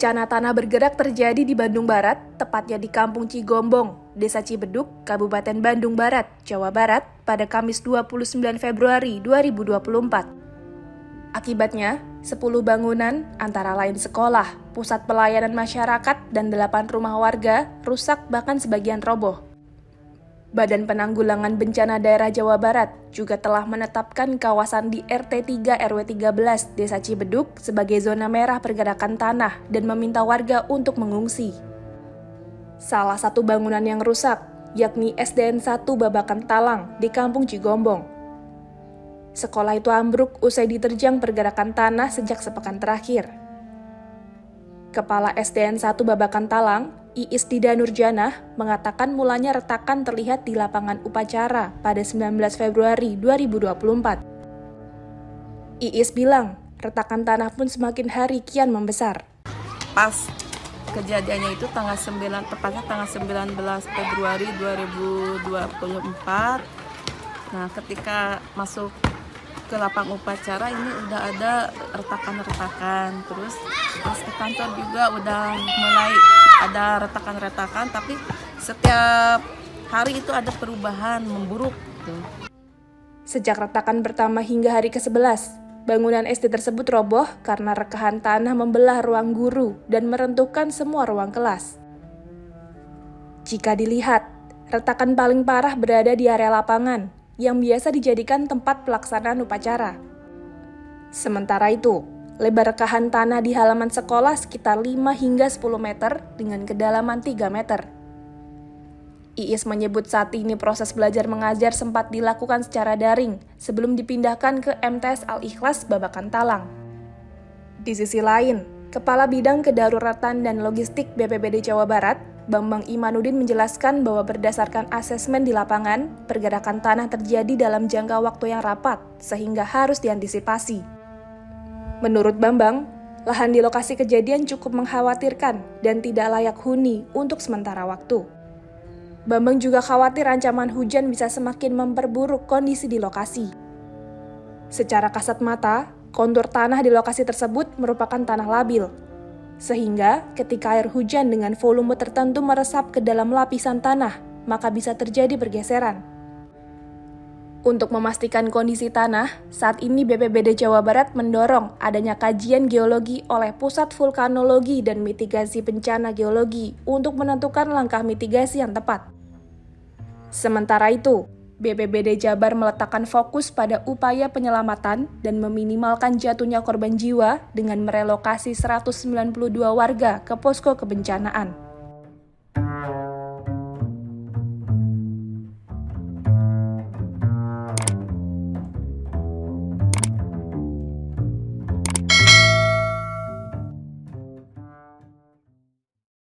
Bencana tanah bergerak terjadi di Bandung Barat, tepatnya di Kampung Cigombong, Desa Cibeduk, Kabupaten Bandung Barat, Jawa Barat, pada Kamis 29 Februari 2024. Akibatnya, 10 bangunan, antara lain sekolah, pusat pelayanan masyarakat, dan 8 rumah warga, rusak bahkan sebagian roboh. Badan Penanggulangan Bencana Daerah Jawa Barat juga telah menetapkan kawasan di RT 3 RW 13 Desa Cibeduk sebagai zona merah pergerakan tanah dan meminta warga untuk mengungsi. Salah satu bangunan yang rusak, yakni SDN 1 Babakan Talang di Kampung Cigombong. Sekolah itu ambruk usai diterjang pergerakan tanah sejak sepekan terakhir. Kepala SDN 1 Babakan Talang, Iis Dida Nurjanah, mengatakan mulanya retakan terlihat di lapangan upacara pada 19 Februari 2024. Iis bilang, retakan tanah pun semakin hari kian membesar. Pas kejadiannya itu tepatnya tanggal 19 Februari 2024. Nah, ketika masuk ke lapang upacara ini udah ada retakan-retakan, terus pas ke kantor juga udah mulai ada retakan-retakan, tapi setiap hari itu ada perubahan memburuk gitu. Sejak retakan pertama hingga hari ke-11, bangunan SD tersebut roboh karena rekahan tanah membelah ruang guru dan meruntuhkan semua ruang kelas. Jika dilihat, retakan paling parah berada di area lapangan, yang biasa dijadikan tempat pelaksanaan upacara. Sementara itu, lebar rekahan tanah di halaman sekolah sekitar 5 hingga 10 meter dengan kedalaman 3 meter. Iis menyebut saat ini proses belajar mengajar sempat dilakukan secara daring sebelum dipindahkan ke MTS Al-Ikhlas Babakan Talang. Di sisi lain, Kepala Bidang Kedaruratan dan Logistik BPBD Jawa Barat, Bambang Imanuddin menjelaskan bahwa berdasarkan asesmen di lapangan, pergerakan tanah terjadi dalam jangka waktu yang rapat, sehingga harus diantisipasi. Menurut Bambang, lahan di lokasi kejadian cukup mengkhawatirkan dan tidak layak huni untuk sementara waktu. Bambang juga khawatir ancaman hujan bisa semakin memperburuk kondisi di lokasi. Secara kasat mata, kontur tanah di lokasi tersebut merupakan tanah labil, sehingga ketika air hujan dengan volume tertentu meresap ke dalam lapisan tanah, maka bisa terjadi pergeseran. Untuk memastikan kondisi tanah, saat ini BPBD Jawa Barat mendorong adanya kajian geologi oleh Pusat Vulkanologi dan Mitigasi Bencana Geologi untuk menentukan langkah mitigasi yang tepat. Sementara itu, BPBD Jabar meletakkan fokus pada upaya penyelamatan dan meminimalkan jatuhnya korban jiwa dengan merelokasi 192 warga ke posko kebencanaan.